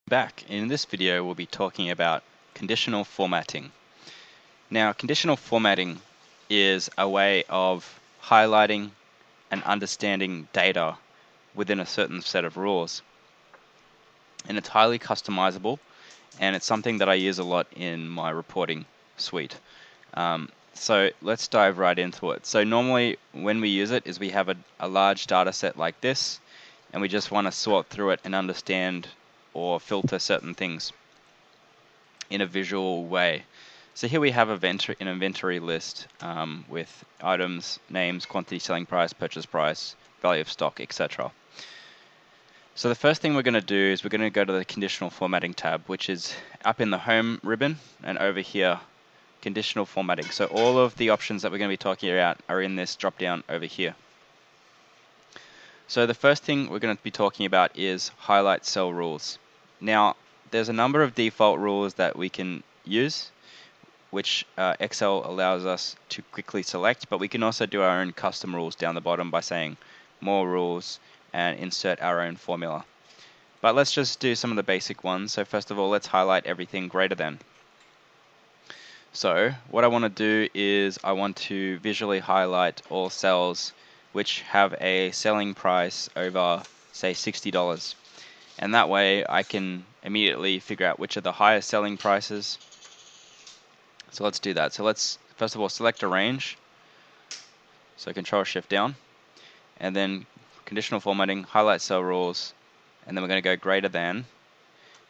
Back. In this video we'll be talking about conditional formatting. Now, conditional formatting is a way of highlighting and understanding data within a certain set of rules. And it's highly customizable, and it's something that I use a lot in my reporting suite. So let's dive right into it. So normally when we use it is we have a large data set like this, and we just want to sort through it and understand or filter certain things in a visual way. So here we have an inventory list with items, names, quantity, selling price, purchase price, value of stock, etc. So the first thing we're going to do is we're going to go to the Conditional Formatting tab, which is up in the Home ribbon, and over here, Conditional Formatting. So all of the options that we're going to be talking about are in this drop down over here. So the first thing we're going to be talking about is highlight cell rules. Now, there's a number of default rules that we can use, which Excel allows us to quickly select, but we can also do our own custom rules down the bottom by saying more rules and insert our own formula. But let's just do some of the basic ones. So first of all, let's highlight everything greater than. So what I want to do is I want to visually highlight all cells which have a selling price over, say, $60. And that way I can immediately figure out which are the highest selling prices. So let's do that. So let's first of all select a range. So Control Shift down, and then Conditional Formatting, highlight cell rules, and then we're going to go greater than.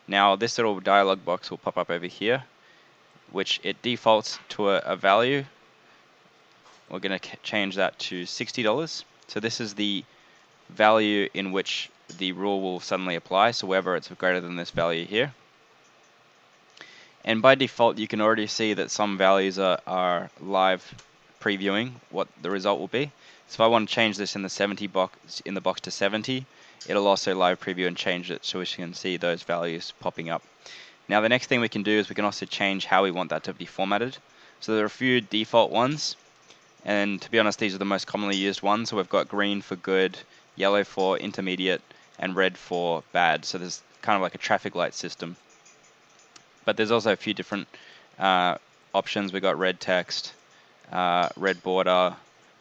Now this little dialog box will pop up over here, which it defaults to a value. We're going to change that to $60. So this is the value in which the rule will suddenly apply, so whether it's greater than this value here. And by default you can already see that some values are live previewing what the result will be. So if I want to change this in the box to 70, it'll also live preview and change it so we can see those values popping up. Now the next thing we can do is we can also change how we want that to be formatted. So there are a few default ones, and to be honest these are the most commonly used ones. So we've got green for good, yellow for intermediate, and red for bad. So there's kind of like a traffic light system. But there's also a few different options. We've got red text, red border,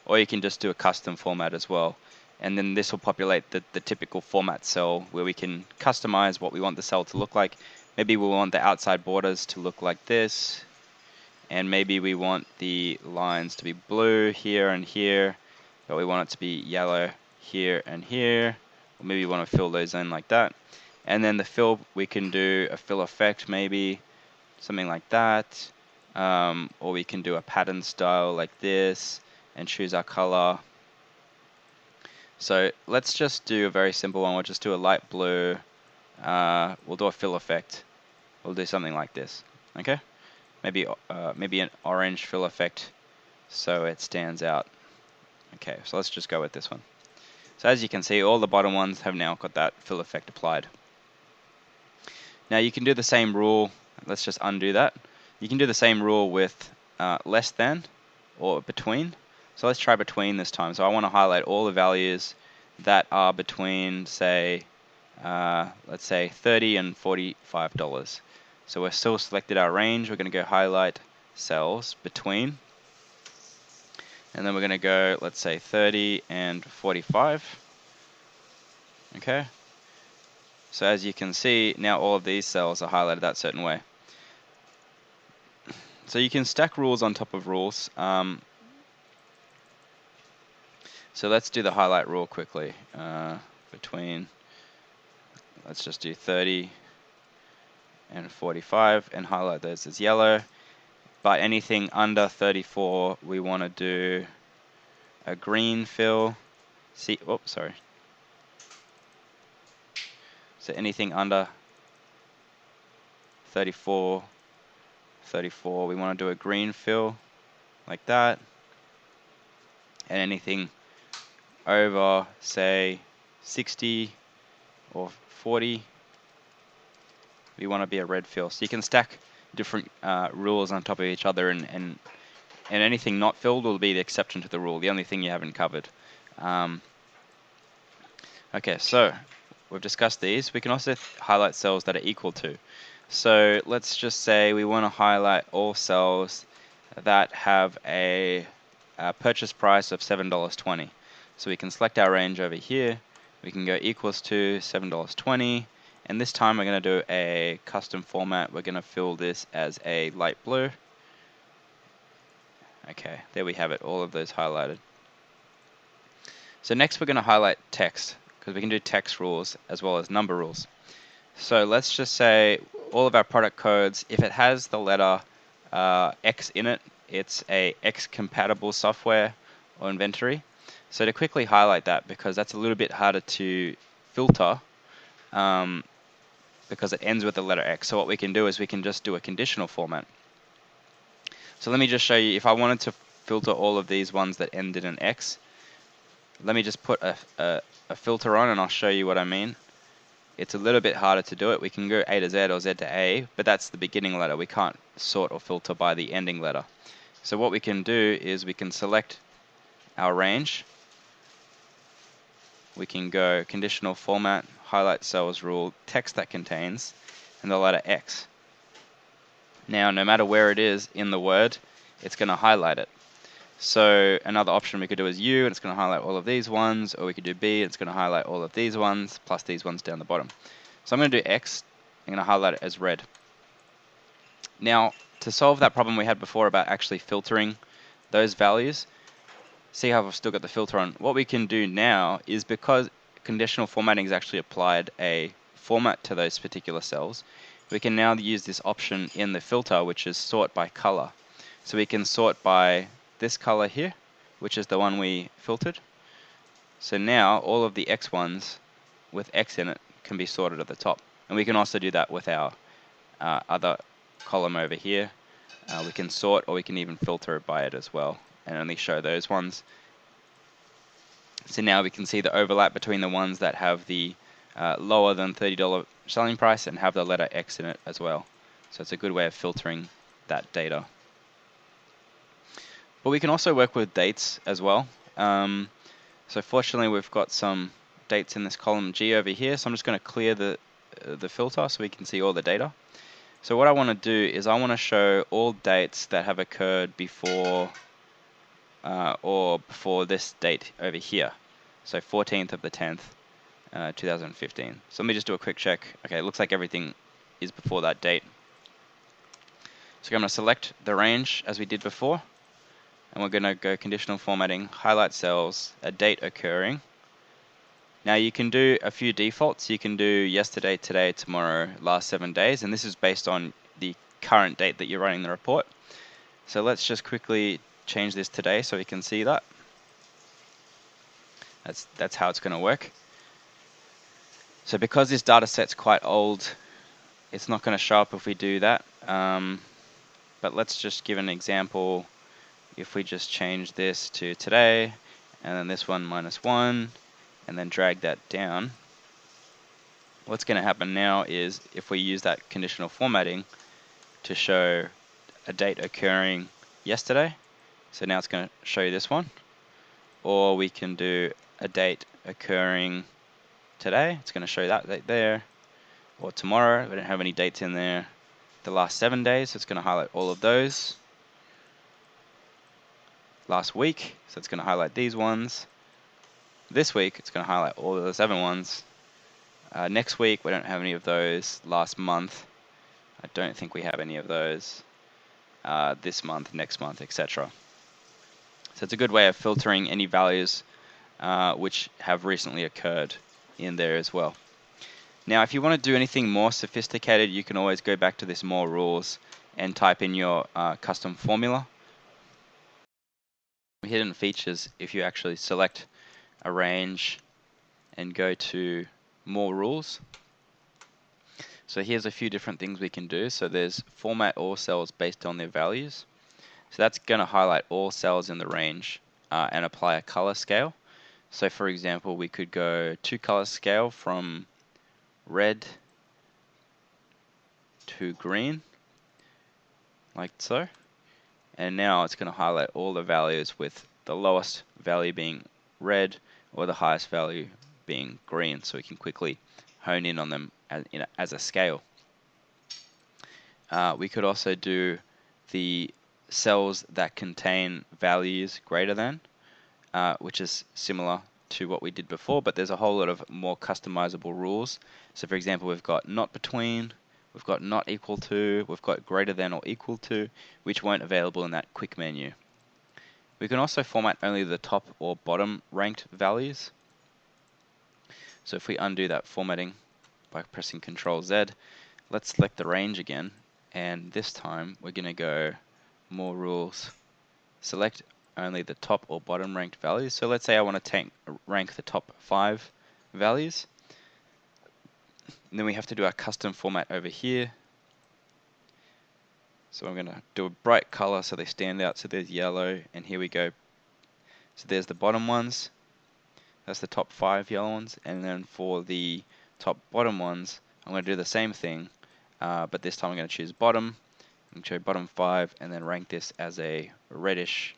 or you can just do a custom format as well. And then this will populate the typical format cell where we can customize what we want the cell to look like. Maybe we want the outside borders to look like this, and maybe we want the lines to be blue here and here, but we want it to be yellow here and here, or maybe we want to fill those in like that. And then the fill, we can do a fill effect, maybe something like that, or we can do a pattern style like this and choose our color. So let's just do a very simple one. We'll just do a light blue. We'll do a fill effect. We'll do something like this. Okay, maybe an orange fill effect so it stands out. Okay, so let's just go with this one. So as you can see, all the bottom ones have now got that fill effect applied. Now you can do the same rule. Let's just undo that. You can do the same rule with less than or between. So let's try between this time. So I want to highlight all the values that are between, say, let's say $30 and $45. So we're still selected our range. We're going to go highlight cells between, and then we're going to go, let's say, 30 and 45. Okay. So as you can see, now all of these cells are highlighted that certain way. So you can stack rules on top of rules. So let's do the highlight rule quickly. Between, let's just do 30 and 45 and highlight those as yellow. But anything under 34, we want to do a green fill. See, oops, sorry. So anything under 34, we want to do a green fill like that. And anything over, say, 60 or 40, we want to be a red fill. So you can stack different rules on top of each other, and anything not filled will be the exception to the rule, the only thing you haven't covered. Okay, so we've discussed these. We can also highlight cells that are equal to. So let's just say we want to highlight all cells that have a purchase price of $7.20. So we can select our range over here. We can go equals to $7.20. And this time we're going to do a custom format. We're going to fill this as a light blue. Okay, there we have it, all of those highlighted. So next we're going to highlight text, because we can do text rules as well as number rules. So let's just say all of our product codes, if it has the letter X in it, it's a X compatible software or inventory. So to quickly highlight that, because that's a little bit harder to filter, because it ends with the letter X. So what we can do is we can just do a conditional format. So let me just show you, if I wanted to filter all of these ones that end in an X, let me just put a filter on and I'll show you what I mean. It's a little bit harder to do it. We can go A to Z or Z to A, but that's the beginning letter. We can't sort or filter by the ending letter. So what we can do is we can select our range. We can go conditional format, highlight cells rule, text that contains, and the letter X. Now, no matter where it is in the word, it's going to highlight it. So another option we could do is U, and it's going to highlight all of these ones, or we could do B, and it's going to highlight all of these ones, plus these ones down the bottom. So I'm going to do X, I'm going to highlight it as red. Now, to solve that problem we had before about actually filtering those values, see how I've still got the filter on. What we can do now is, because conditional formatting has actually applied a format to those particular cells, we can now use this option in the filter, which is sort by color. So we can sort by this color here, which is the one we filtered. So now all of the X ones with X in it can be sorted at the top. And we can also do that with our other column over here. We can sort, or we can even filter it by it as well, and only show those ones. So now we can see the overlap between the ones that have the lower than $30 selling price and have the letter X in it as well. So it's a good way of filtering that data. But we can also work with dates as well. So fortunately we've got some dates in this column G over here, so I'm just going to clear the filter so we can see all the data. So what I want to do is I want to show all dates that have occurred before this date over here. So 14th of the 10th, 2015. So let me just do a quick check. Okay, it looks like everything is before that date. So I'm going to select the range as we did before, and we're going to go conditional formatting, highlight cells, a date occurring. Now you can do a few defaults. You can do yesterday, today, tomorrow, last 7 days, and this is based on the current date that you're running the report. So let's just quickly change this today so we can see that. That's how it's going to work. So because this data set's quite old, it's not going to show up if we do that. But let's just give an example. If we just change this to today, and then this one -1, and then drag that down, what's going to happen now is if we use that conditional formatting to show a date occurring yesterday, so now it's going to show you this one, or we can do a date occurring today, it's going to show that date there, or tomorrow, we don't have any dates in there, the last 7 days, so it's going to highlight all of those. Last week, so it's going to highlight these ones. This week, it's going to highlight all of the 7 ones. Next week, we don't have any of those. Last month, I don't think we have any of those. This month, next month, etc. So it's a good way of filtering any values which have recently occurred in there as well. Now, if you want to do anything more sophisticated, you can always go back to this more rules and type in your custom formula. Hidden features, if you actually select a range and go to more rules. So here's a few different things we can do. So there's format all cells based on their values. So that's going to highlight all cells in the range and apply a color scale. So for example, we could go 2 color scale from red to green, like so. And now it's going to highlight all the values with the lowest value being red or the highest value being green, so we can quickly hone in on them as a scale. We could also do the cells that contain values greater than, which is similar to what we did before, but there's a whole lot of more customizable rules. So for example, we've got not between, we've got not equal to, we've got greater than or equal to, which weren't available in that quick menu. We can also format only the top or bottom ranked values. So if we undo that formatting by pressing Ctrl Z, let's select the range again, and this time we're going to go more rules, select only the top or bottom ranked values. So let's say I want to rank the top 5 values, and then we have to do our custom format over here. So I'm going to do a bright color so they stand out. So there's yellow, and here we go. So there's the bottom ones. That's the top 5 yellow ones. And then for the top bottom ones, I'm going to do the same thing, but this time I'm going to choose bottom, and show bottom 5, and then rank this as a reddish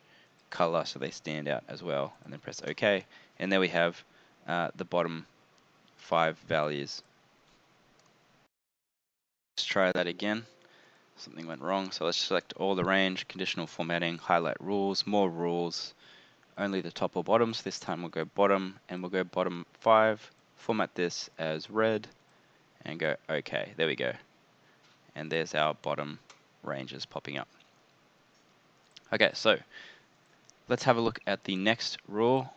color so they stand out as well. And then press OK. And there we have the bottom 5 values. Let's try that again. Something went wrong, so let's select all the range, conditional formatting, highlight rules, more rules, only the top or bottom. So this time we'll go bottom, and we'll go bottom 5, format this as red, and go OK. There we go. And there's our bottom ranges popping up. Okay, so let's have a look at the next rule,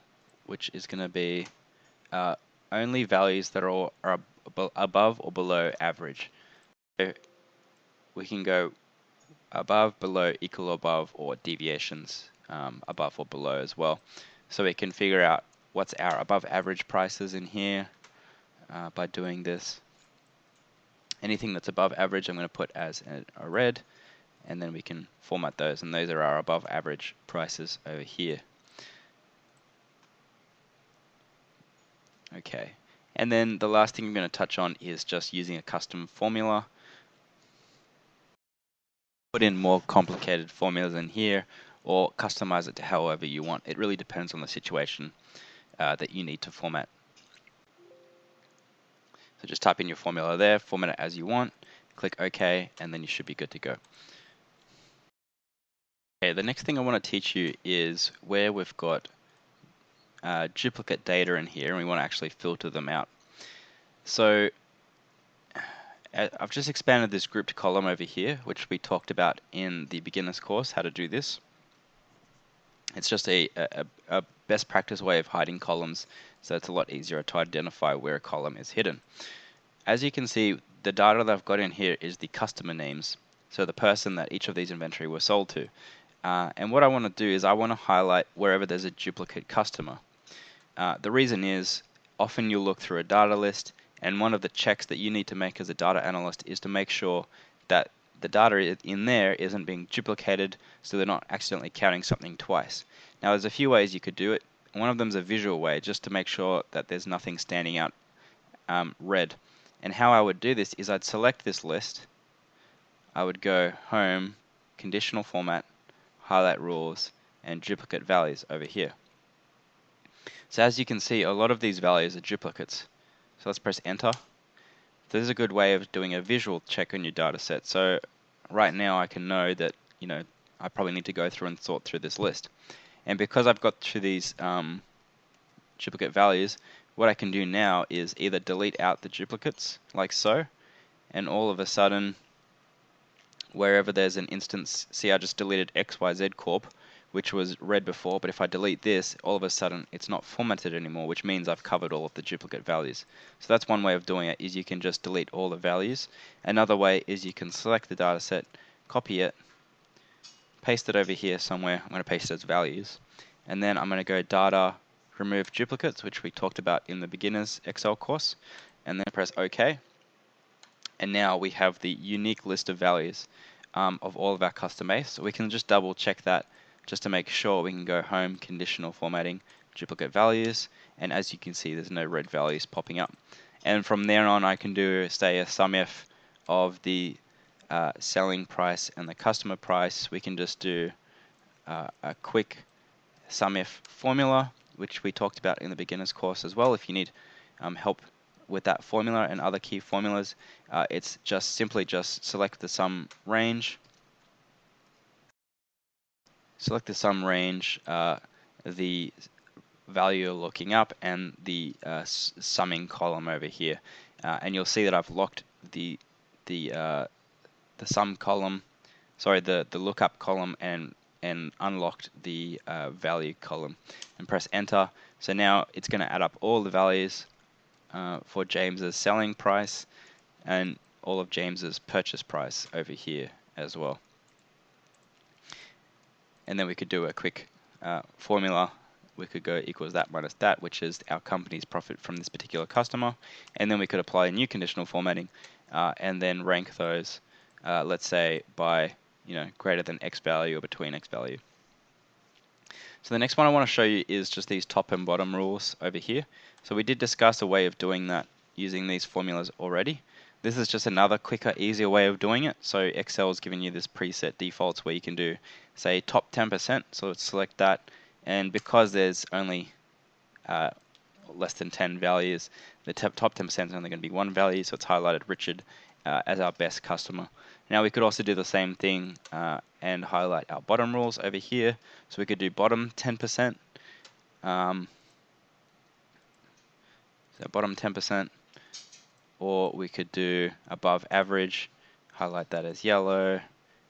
which is going to be only values that are above or below average. So we can go above, below, equal, above, or deviations above or below as well. So we can figure out what's our above average prices in here by doing this. Anything that's above average I'm going to put as a red, and then we can format those, and those are our above average prices over here. Okay, and then the last thing I'm going to touch on is just using a custom formula. Put in more complicated formulas in here, or customize it to however you want. It really depends on the situation that you need to format. So just type in your formula there, format it as you want, click OK, and then you should be good to go. Okay, the next thing I want to teach you is where we've got duplicate data in here and we want to actually filter them out. So I've just expanded this grouped column over here, which we talked about in the beginner's course, how to do this. It's just a best practice way of hiding columns, so it's a lot easier to identify where a column is hidden. As you can see, the data that I've got in here is the customer names, so the person that each of these inventory were sold to. And what I want to do is I want to highlight wherever there's a duplicate customer. The reason is often you'll look through a data list, and one of the checks that you need to make as a data analyst is to make sure that the data in there isn't being duplicated, so they're not accidentally counting something twice. Now there's a few ways you could do it. One of them is a visual way, just to make sure that there's nothing standing out red. And how I would do this is I'd select this list, I would go Home, Conditional Format, Highlight Rules, and Duplicate Values over here. So as you can see, a lot of these values are duplicates. So let's press Enter. This is a good way of doing a visual check on your data set. So right now I can know that, I probably need to go through and sort through this list. And because I've got to these duplicate values, what I can do now is either delete out the duplicates, like so, and all of a sudden, wherever there's an instance, see I just deleted XYZ Corp, which was red before, but if I delete this, all of a sudden it's not formatted anymore, which means I've covered all of the duplicate values. So that's one way of doing it, is you can just delete all the values. Another way is you can select the data set, copy it, paste it over here somewhere. I'm going to paste it as values, and then I'm going to go Data, Remove Duplicates, which we talked about in the beginner's Excel course, and then press OK. And now we have the unique list of values of all of our custom base. So we can just double check that just to make sure. We can go Home, Conditional Formatting, Duplicate Values, and as you can see there's no red values popping up. And from there on I can do, say, a SUMIF of the selling price and the customer price. We can just do a quick SUMIF formula, which we talked about in the beginner's course as well. If you need help with that formula and other key formulas, it's simply select the sum range. Select the sum range, the value you're looking up, and the summing column over here, and you'll see that I've locked the sum column, sorry, the lookup column, and unlocked the value column, and press enter. So now it's going to add up all the values for James's selling price and all of James's purchase price over here as well. And then we could do a quick formula. We could go equals that minus that, which is our company's profit from this particular customer. And then we could apply a new conditional formatting and then rank those, let's say, by greater than X value or between X value. So the next one I want to show you is just these top and bottom rules over here. So we did discuss a way of doing that using these formulas already. This is just another quicker, easier way of doing it. So Excel's giving you this preset defaults where you can do, say, top 10%. So let's select that. And because there's only less than 10 values, the top 10% is only going to be one value. So it's highlighted Richard as our best customer. Now we could also do the same thing and highlight our bottom rules over here. So we could do bottom 10%. So bottom 10%. Or we could do above average, highlight that as yellow,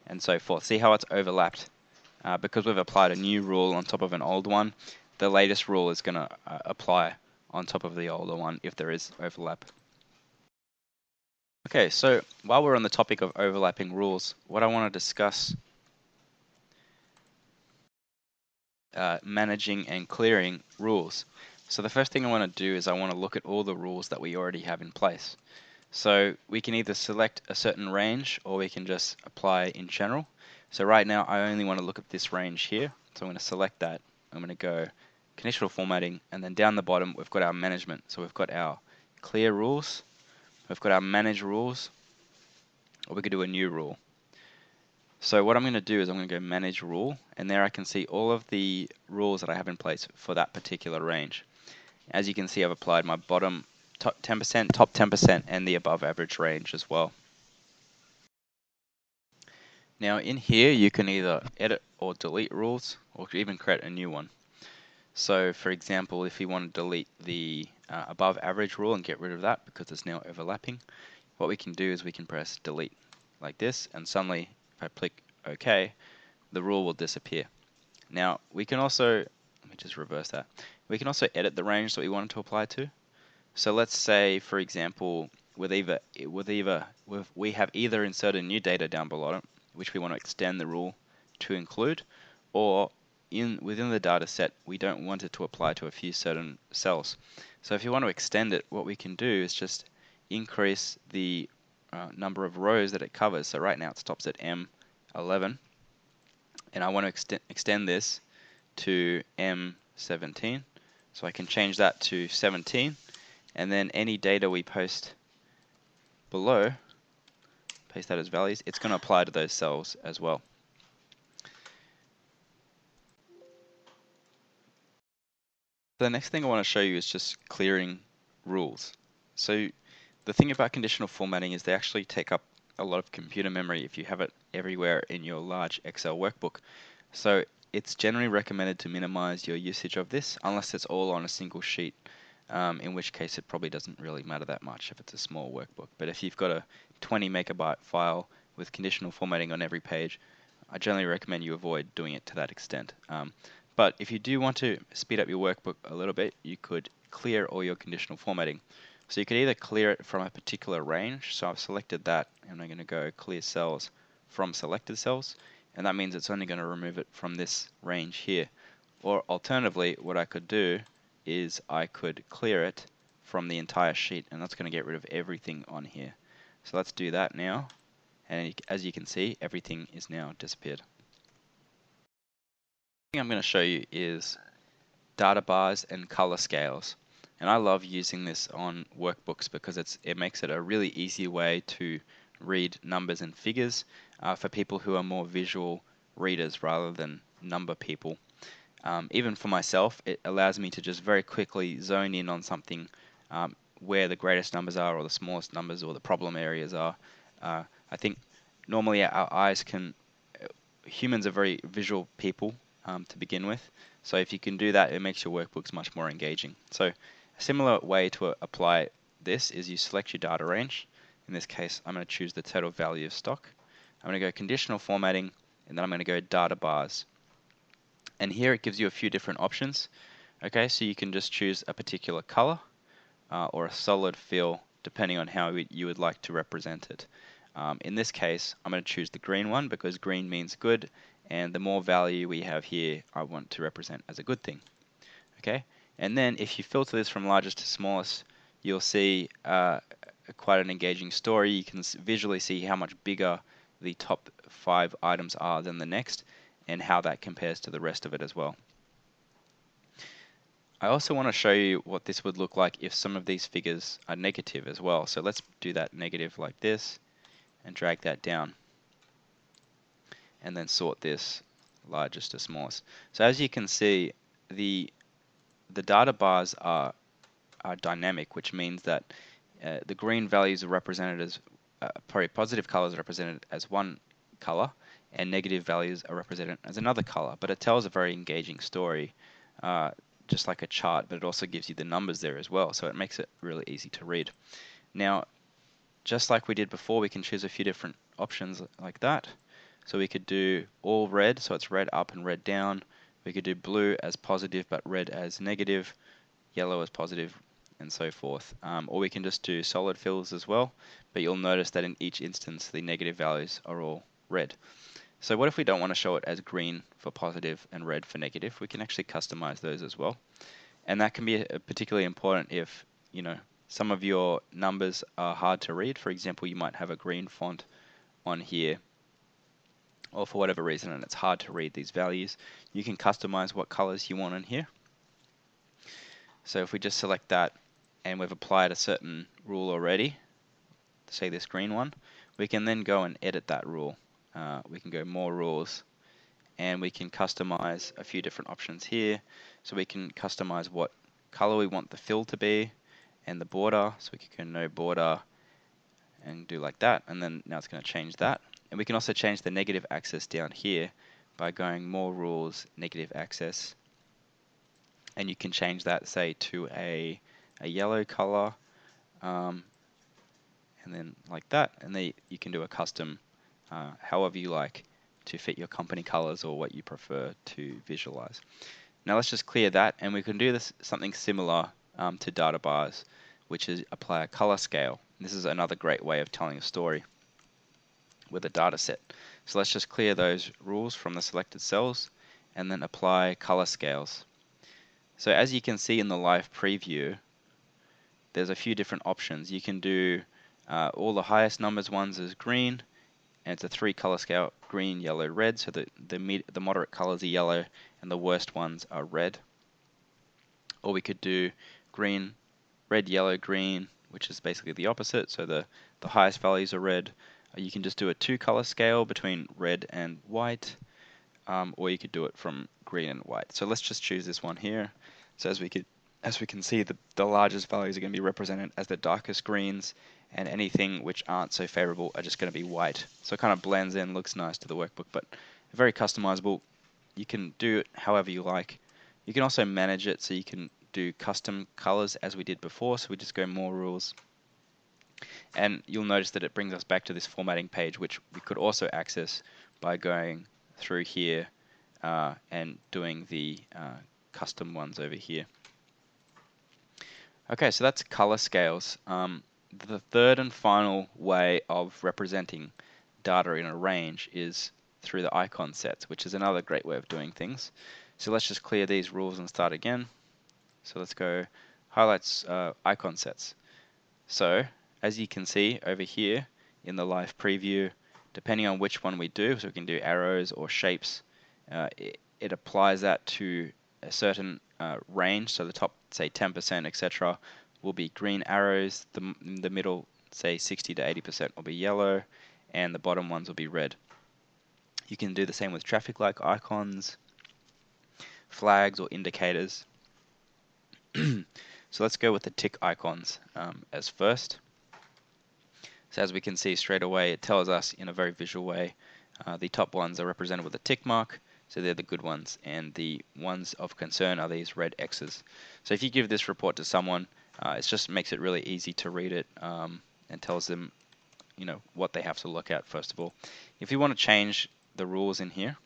and so forth. See how it's overlapped? Because we've applied a new rule on top of an old one, the latest rule is going to apply on top of the older one if there is overlap. Okay, so while we're on the topic of overlapping rules, what I want to discuss managing and clearing rules. So the first thing I want to do is I want to look at all the rules that we already have in place. So we can either select a certain range or we can just apply in general. So right now I only want to look at this range here. So I'm going to select that. I'm going to go Conditional Formatting, and then down the bottom we've got our management. So we've got our clear rules, we've got our manage rules, or we could do a new rule. So what I'm going to do is I'm going to go manage rule, and there I can see all of the rules that I have in place for that particular range. As you can see, I've applied my bottom top 10%, top 10%, and the above average range as well. Now in here you can either edit or delete rules, or even create a new one. So for example, if you want to delete the above average rule and get rid of that because it's now overlapping, what we can do is we can press delete like this, and suddenly if I click OK, the rule will disappear. Now we can also, let me just reverse that, we can also edit the range that we want it to apply to. So let's say, for example, we have either inserted new data down below, which we want to extend the rule to include, or within the data set we don't want it to apply to a few certain cells. So if you want to extend it, what we can do is just increase the number of rows that it covers. So right now it stops at M11, and I want to extend this to M17. So I can change that to 17, and then any data we post below, paste that as values, it's going to apply to those cells as well. The next thing I want to show you is just clearing rules. So the thing about conditional formatting is they actually take up a lot of computer memory if you have it everywhere in your large Excel workbook. So it's generally recommended to minimize your usage of this unless it's all on a single sheet, in which case it probably doesn't really matter that much if it's a small workbook. But if you've got a 20 megabyte file with conditional formatting on every page, I generally recommend you avoid doing it to that extent. But if you do want to speed up your workbook a little bit, you could clear all your conditional formatting. So you could either clear it from a particular range, so I've selected that, and I'm going to go clear cells from selected cells, and that means it's only going to remove it from this range here. Or alternatively, what I could do is I could clear it from the entire sheet, and that's going to get rid of everything on here. So let's do that now, and as you can see, everything is now disappeared. The thing I'm going to show you is data bars and color scales. And I love using this on workbooks because it makes it a really easy way to read numbers and figures for people who are more visual readers rather than number people. Even for myself, it allows me to just very quickly zone in on something where the greatest numbers are or the smallest numbers or the problem areas are. I think normally our eyes can, humans are very visual people to begin with. So if you can do that, it makes your workbooks much more engaging. So a similar way to apply this is you select your data range. In this case, I'm going to choose the total value of stock. I'm going to go conditional formatting, and then I'm going to go data bars. And here it gives you a few different options. Okay, so you can just choose a particular color or a solid fill, depending on how you would like to represent it. In this case, I'm going to choose the green one because green means good, and the more value we have here, I want to represent as a good thing. Okay, and then if you filter this from largest to smallest, you'll see quite an engaging story. You can visually see how much bigger the top 5 items are than the next, and how that compares to the rest of it as well. I also want to show you what this would look like if some of these figures are negative as well. So let's do that negative like this and drag that down, and then sort this largest to smallest. So as you can see, the data bars are dynamic, which means that the green values are represented as probably positive colors are represented as one color, and negative values are represented as another color. But it tells a very engaging story, just like a chart, but it also gives you the numbers there as well, so it makes it really easy to read. Now, just like we did before, we can choose a few different options like that. So we could do all red, so it's red up and red down. We could do blue as positive but red as negative, yellow as positive, and so forth. Or we can just do solid fills as well, but you'll notice that in each instance the negative values are all red. So what if we don't want to show it as green for positive and red for negative? We can actually customize those as well. And that can be particularly important if, some of your numbers are hard to read. For example, you might have a green font on here, or for whatever reason, and it's hard to read these values. You can customize what colors you want in here. So if we just select that, and we've applied a certain rule already, say this green one, we can then go and edit that rule. We can go more rules, and we can customize a few different options here. So we can customize what color we want the fill to be, and the border. So we can go no border and do like that, and then now it's going to change that. And we can also change the negative axis down here by going more rules, negative axis, and you can change that, say, to a yellow color, and then like that, and then you can do a custom however you like to fit your company colors or what you prefer to visualize. Now let's just clear that, and we can do this something similar to data bars, which is apply a color scale. This is another great way of telling a story with a data set. So let's just clear those rules from the selected cells and then apply color scales. So as you can see in the live preview, there's a few different options. You can do all the highest numbers ones is green, and it's a 3 color scale: green, yellow, red. So the moderate colors are yellow and the worst ones are red. Or we could do green, red, yellow, green, which is basically the opposite. So the highest values are red. You can just do a 2 color scale between red and white, or you could do it from green and white. So let's just choose this one here. So as we can see, the largest values are going to be represented as the darkest greens, and anything which aren't so favorable are just going to be white. So it kind of blends in, looks nice to the workbook, but very customizable. You can do it however you like. You can also manage it, so you can do custom colors as we did before. So we just go more rules, and you'll notice that it brings us back to this formatting page, which we could also access by going through here and doing the custom ones over here. Okay, so that's color scales. The third and final way of representing data in a range is through the icon sets, which is another great way of doing things. So let's just clear these rules and start again. So let's go highlights, icon sets. So as you can see over here in the live preview, depending on which one we do, so we can do arrows or shapes, it applies that to a certain range. So the top, say 10%, etc., will be green arrows. The middle, say 60 to 80%, will be yellow, and the bottom ones will be red. You can do the same with traffic light icons, flags, or indicators. So let's go with the tick icons as first. So as we can see straight away, it tells us in a very visual way, the top ones are represented with a tick mark, so they're the good ones, and the ones of concern are these red X's. So if you give this report to someone, it just makes it really easy to read it and tells them, you know, what they have to look at first of all. If you want to change the rules in here,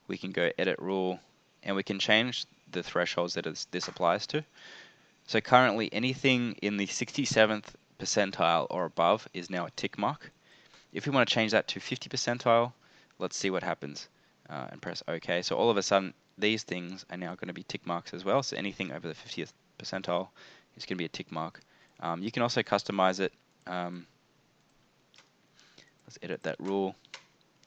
we can go edit rule, and we can change the thresholds that this applies to. So currently anything in the 67th percentile or above is now a tick mark. If we want to change that to 50 percentile, let's see what happens, and press OK. So all of a sudden these things are now going to be tick marks as well. So anything over the 50th percentile is going to be a tick mark. You can also customize it. Let's edit that rule.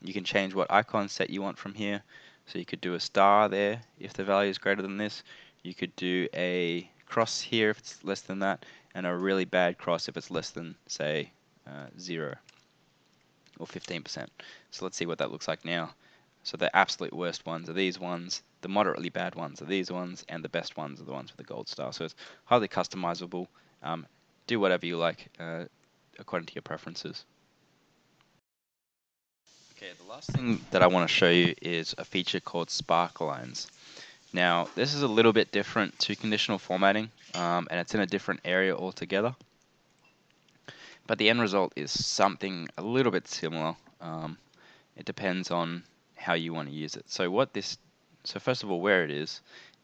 You can change what icon set you want from here. So you could do a star there if the value is greater than this. You could do a cross here if it's less than that, and a really bad cross if it's less than, say, 0 or 15%. So let's see what that looks like now. So the absolute worst ones are these ones, the moderately bad ones are these ones, and the best ones are the ones with the gold star. So it's highly customizable. Do whatever you like according to your preferences. Okay, the last thing that I want to show you is a feature called Sparklines. Now, this is a little bit different to conditional formatting, and it's in a different area altogether. But the end result is something a little bit similar. It depends on how you want to use it. So first of all, where it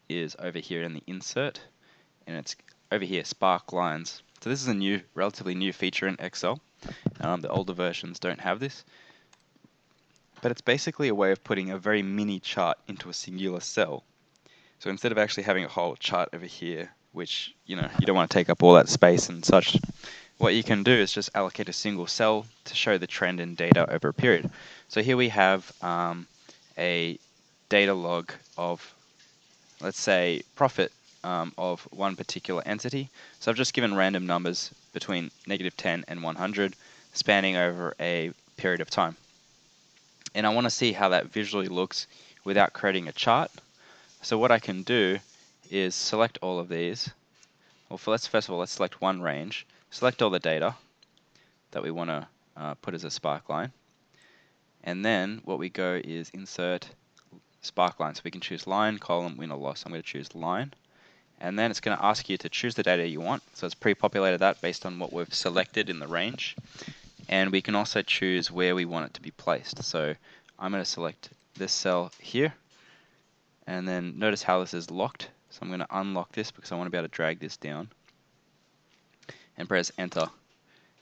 is over here in the insert, and it's over here, Sparklines. So this is a relatively new feature in Excel. The older versions don't have this. But it's basically a way of putting a very mini chart into a singular cell. So instead of actually having a whole chart over here, which, you know, you don't want to take up all that space and such, what you can do is just allocate a single cell to show the trend in data over a period. So here we have a data log of, let's say, profit of one particular entity. So I've just given random numbers between -10 and 100, spanning over a period of time. And I want to see how that visually looks without creating a chart. So what I can do is select all of these. Well, first of all, let's select one range. Select all the data that we want to put as a sparkline. And then what we go is insert sparkline. So we can choose line, column, win or loss. I'm going to choose line. And then it's going to ask you to choose the data you want. So it's pre-populated that based on what we've selected in the range. And we can also choose where we want it to be placed. So I'm going to select this cell here. And then notice how this is locked. So I'm going to unlock this because I want to be able to drag this down. And press enter.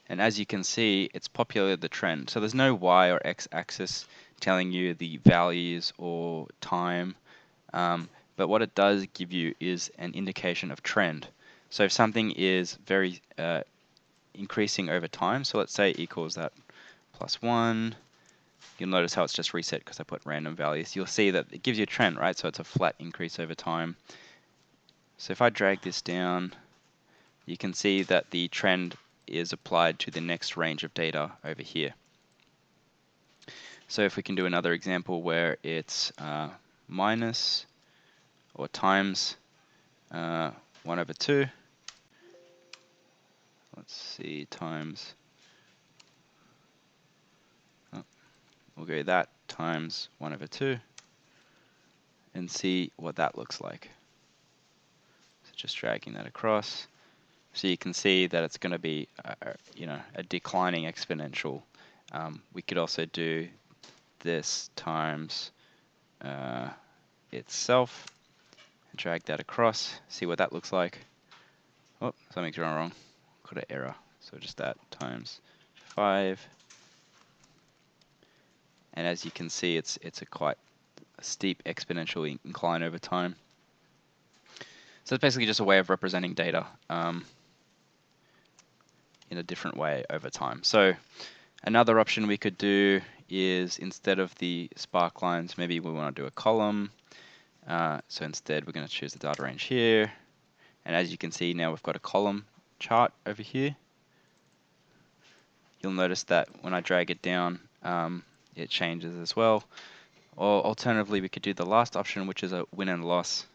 And as you can see, it's populated the trend. So there's no Y or X axis telling you the values or time. But what it does give you is an indication of trend. So if something is very increasing over time, so let's say equals that +1, you'll notice how it's just reset because I put random values. You'll see that it gives you a trend, right? So it's a flat increase over time. So if I drag this down, you can see that the trend is applied to the next range of data over here. So if we can do another example where it's minus or times 1/2. Let's see, times, we'll go that times 1/2 and see what that looks like. So just dragging that across. So you can see that it's going to be a declining exponential. We could also do this times itself, and drag that across, see what that looks like. Oh, something's gone wrong. Got an error. So just that times 5. And as you can see, it's a quite steep exponential incline over time. So it's basically just a way of representing data in a different way over time. So another option we could do is, instead of the sparklines, maybe we want to do a column. So instead we're going to choose the data range here. And as you can see, now we've got a column chart over here. You'll notice that when I drag it down, it changes as well. Or alternatively, we could do the last option, which is a win and loss.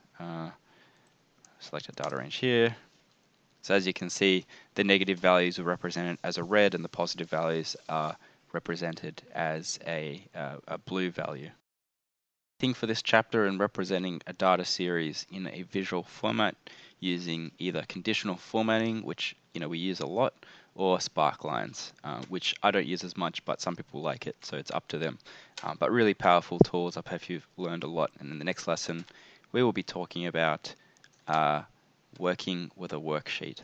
select a data range here. So as you can see, the negative values are represented as a red and the positive values are represented as a blue value. Thing for this chapter in representing a data series in a visual format using either conditional formatting, which we use a lot, or Sparklines, which I don't use as much, but some people like it, so it's up to them. But really powerful tools. I hope you've learned a lot. And in the next lesson, we will be talking about working with a worksheet.